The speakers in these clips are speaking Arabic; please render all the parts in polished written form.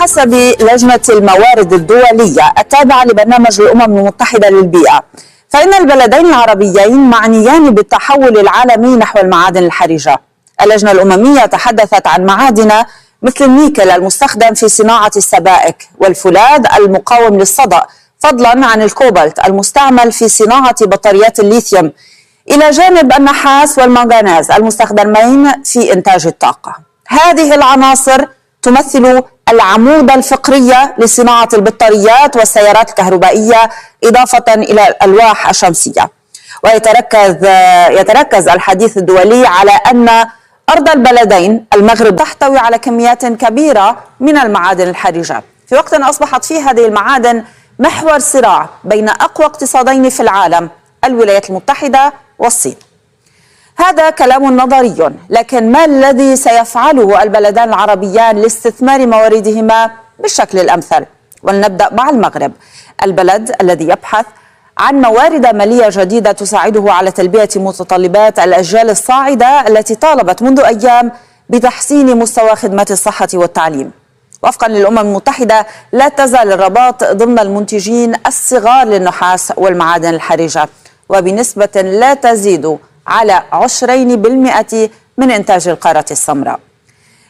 بحسب لجنة الموارد الدولية التابعة لبرنامج الأمم المتحدة للبيئة، فإن البلدين العربيين معنيان بالتحول العالمي نحو المعادن الحرجة. اللجنة الأممية تحدثت عن معادن مثل النيكل المستخدم في صناعة السبائك والفولاذ المقاوم للصدأ، فضلا عن الكوبالت المستعمل في صناعة بطاريات الليثيوم، إلى جانب النحاس والمنغنيز المستخدمين في إنتاج الطاقة. هذه العناصر تمثل العمود الفقري لصناعة البطاريات والسيارات الكهربائية، إضافة إلى الألواح الشمسية. ويتركز الحديث الدولي على أن أرض البلدين المغرب تحتوي على كميات كبيرة من المعادن الحرجة، في وقت أصبحت فيه هذه المعادن محور صراع بين أقوى اقتصادين في العالم، الولايات المتحدة والصين. هذا كلام نظري، لكن ما الذي سيفعله البلدان العربيان لاستثمار مواردهما بالشكل الأمثل؟ ولنبدأ مع المغرب، البلد الذي يبحث عن موارد مالية جديدة تساعده على تلبية متطلبات الأجيال الصاعدة التي طالبت منذ أيام بتحسين مستوى خدمات الصحة والتعليم. وفقا للأمم المتحدة، لا تزال الرباط ضمن المنتجين الصغار للنحاس والمعادن الحرجة، وبنسبة لا تزيد على 20% من إنتاج القارة السمراء.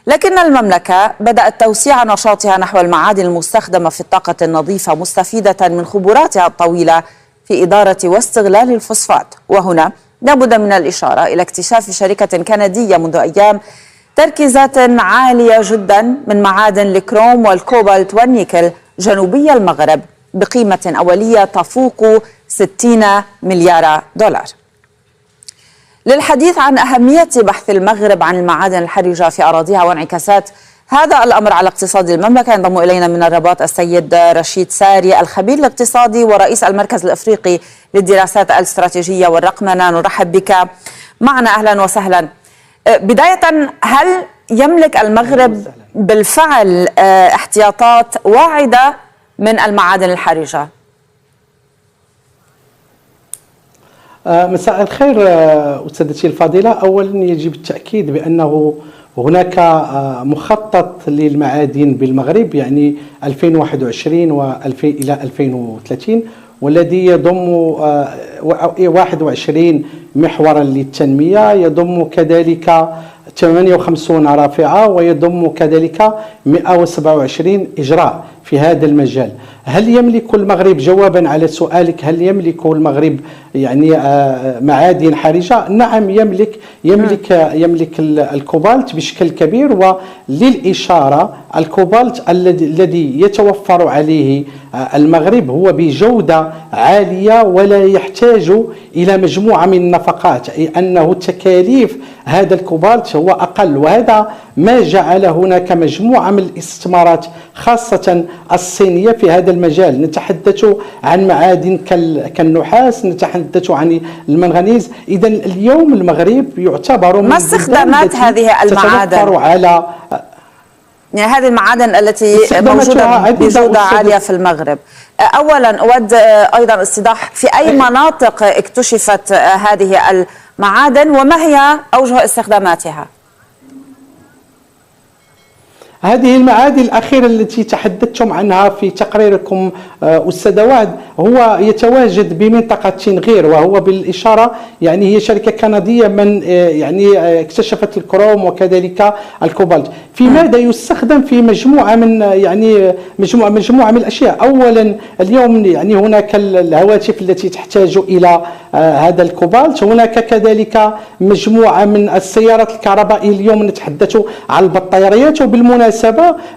لكن المملكة بدأت توسيع نشاطها نحو المعادن المستخدمة في الطاقة النظيفة، مستفيدة من خبراتها الطويلة في إدارة واستغلال الفوسفات. وهنا لابد من الإشارة إلى اكتشاف شركة كندية منذ أيام تركيزات عالية جدا من معادن الكروم والكوبالت والنيكل جنوبي المغرب بقيمة أولية تفوق 60 مليار دولار. للحديث عن أهمية بحث المغرب عن المعادن الحرجة في أراضيها وانعكاسات هذا الأمر على اقتصاد المملكة، ينضم إلينا من الرباط السيد رشيد ساري، الخبير الاقتصادي ورئيس المركز الأفريقي للدراسات الاستراتيجية والرقمنة. نرحب بك معنا، أهلا وسهلا. بداية، هل يملك المغرب بالفعل احتياطات واعدة من المعادن الحرجة؟ مساء الخير أستاذتي الفاضلة. أولا يجب التأكيد بأنه هناك مخطط للمعادن بالمغرب، يعني 2021 إلى 2030، والذي يضم 21 محورا للتنمية، يضم كذلك 58 رافعة، ويضم كذلك 127 إجراء في هذا المجال. هل يملك المغرب، جوابا على سؤالك، هل يملك المغرب يعني معادن حرجة؟ نعم، يملك الكوبالت بشكل كبير. وللإشارة الكوبالت الذي يتوفر عليه المغرب هو بجودة عالية ولا يحتاج إلى مجموعة من النفقات، أي أنه تكاليف هذا الكوبالت هو أقل، وهذا ما جعل هناك مجموعة من الاستثمارات خاصة الصينية في هذا المجال. نتحدث عن معادن كالنحاس، نتحدث عن المنغنيز. إذا اليوم المغرب يعتبر من ما استخدامات هذه المعادن؟ على يعني هذه المعادن التي موجودة بجودة عالية في المغرب. أولا أود أيضا استيضاح في أي مناطق اكتشفت هذه المعادن وما هي أوجه استخداماتها؟ هذه المعادن الأخيرة التي تحدثتم عنها في تقريركم أستاذ وعد هو يتواجد بمنطقة تنغير، وهو بالإشارة يعني هي شركة كندية من يعني اكتشفت الكروم وكذلك الكوبالت. في ماذا يستخدم؟ في مجموعة من يعني مجموعة من الأشياء. أولا اليوم يعني هناك الهواتف التي تحتاج إلى هذا الكوبالت، هناك كذلك مجموعة من السيارات الكهربائية. اليوم نتحدث عن البطاريات. وبالمناسبة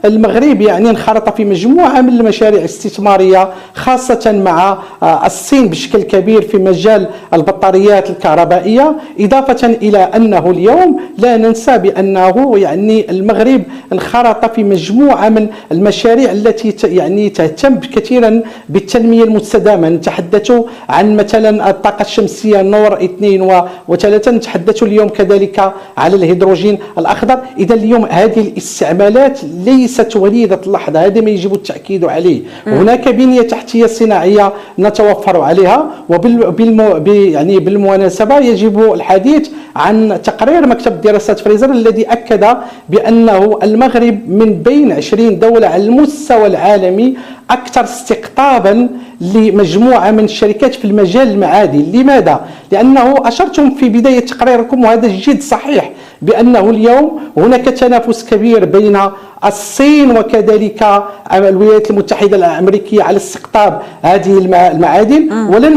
المغرب يعني انخرط في مجموعة من المشاريع الاستثمارية خاصة مع الصين بشكل كبير في مجال البطاريات الكهربائية، إضافة إلى أنه اليوم لا ننسى بأنه يعني المغرب انخرط في مجموعة من المشاريع التي يعني تهتم كثيرا بالتنمية المستدامة. نتحدث عن مثلا الطاقة الشمسية نور 2 و3. نتحدث اليوم كذلك على الهيدروجين الأخضر. إذا اليوم هذه الاستعمالات ليست وليدة اللحظة، هذا ما يجب التأكيد عليه. هناك بنية تحتية صناعية نتوفر عليها. يعني بالمناسبة يجب الحديث عن تقرير مكتب دراسات فريزر الذي أكد بأنه المغرب من بين 20 دولة على المستوى العالمي أكثر استقطابا لمجموعة من الشركات في المجال المعادن. لماذا؟ لأنه أشرتم في بداية تقريركم وهذا جد صحيح بأنه اليوم هناك تنافس كبير بين الصين وكذلك الولايات المتحدة الأمريكية على استقطاب هذه المعادن.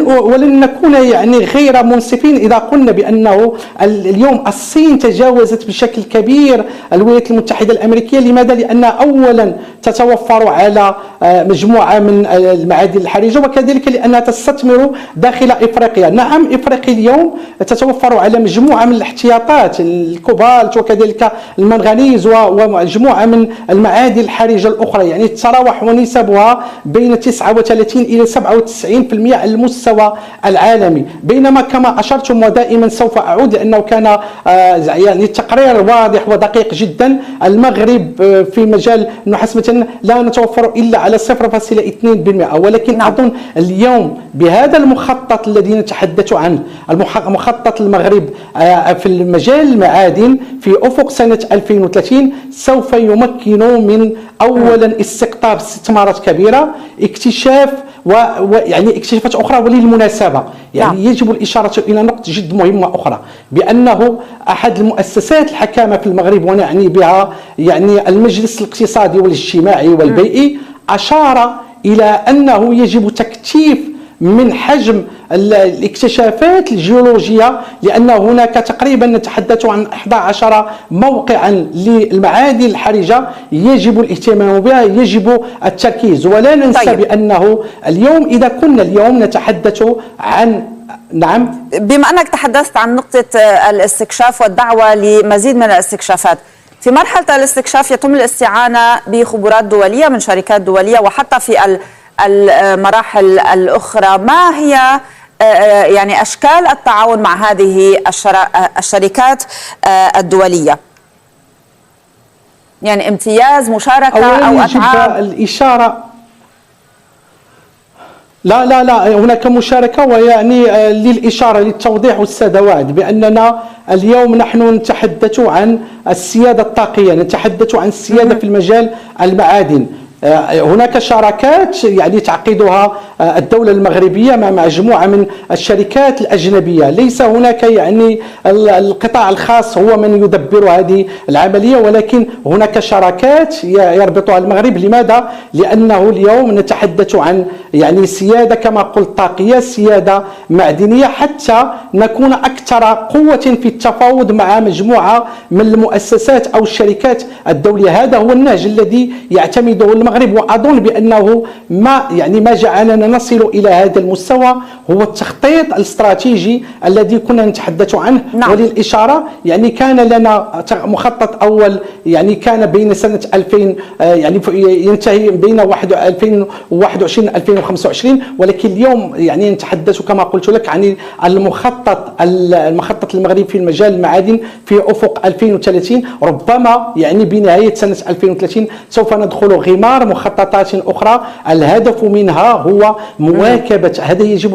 ولن نكون يعني غير منصفين إذا قلنا بأنه اليوم الصين تجاوزت بشكل كبير الولايات المتحدة الأمريكية. لماذا؟ لأن أولا تتوفر على مجموعة من المعادن الحرجة، وكذلك لأنها تستثمر داخل إفريقيا. نعم، إفريقيا اليوم تتوفر على مجموعة من الاحتياطات، الكوبالت وكذلك المنغنيز ومجموعة من المعادن الحرجة الأخرى، يعني تتراوح نسبها بين 39 إلى 97% على المستوى العالمي. بينما كما أشرتم ودائما سوف أعود لأنه كان يعني التقرير واضح ودقيق جدا، المغرب في مجال النحاس مثلا لا نتوفر إلا على 0.2%. ولكن أظن اليوم بهذا المخطط الذي نتحدث عنه، مخطط المغرب في المجال المعادن في أفق سنة 2030 سوف يمكن من أولا استقطاب استثمارات كبيرة، اكتشاف ويعني اكتشافات أخرى. وللمناسبة يعني يجب الإشارة إلى نقطة جد مهمة أخرى، بأنه أحد المؤسسات الحكامة في المغرب ونعني بها يعني المجلس الاقتصادي والاجتماعي والبيئي أشار إلى أنه يجب تكثيف من حجم الاكتشافات الجيولوجية، لأن هناك تقريبا نتحدث عن 11 موقعا للمعادن الحرجة يجب الاهتمام بها، يجب التركيز. ولا ننسى طيب. بأنه اليوم إذا كنا اليوم نتحدث عن نعم، بما أنك تحدثت عن نقطة الاستكشاف والدعوة لمزيد من الاستكشافات، في مرحلة الاستكشاف يتم الاستعانة بخبرات دولية من شركات دولية، وحتى في المراحل الأخرى ما هي يعني أشكال التعاون مع هذه الشركات الدولية؟ يعني امتياز، مشاركة أو أتعاب؟ الإشارة لا هناك مشاركة، ويعني للإشارة للتوضيح والسدوات بأننا اليوم نحن نتحدث عن السيادة الطاقية، نتحدث عن السيادة في المجال المعادن. هناك شراكات يعني تعقدها الدولة المغربية مع مجموعة من الشركات الأجنبية، ليس هناك يعني القطاع الخاص هو من يدبر هذه العملية، ولكن هناك شراكات يربطها المغرب. لماذا؟ لأنه اليوم نتحدث عن يعني سيادة كما قلت طاقية، سيادة معدنية، حتى نكون أكثر قوة في التفاوض مع مجموعة من المؤسسات أو الشركات الدولية. هذا هو النهج الذي يعتمده المغرب، وأظن بأنه ما جعلنا نصل إلى هذا المستوى هو التخطيط الاستراتيجي الذي كنا نتحدث عنه. نعم. وللإشارة يعني كان لنا مخطط أول يعني كان بين سنة 2000 يعني ينتهي بين 2021 2025، ولكن اليوم يعني نتحدث كما قلت لك عن المخطط المغربي في المجال المعادن في أفق 2030. ربما يعني بنهاية سنة 2030 سوف ندخل غمار مخططات أخرى الهدف منها هو مواكبة، هذا يجب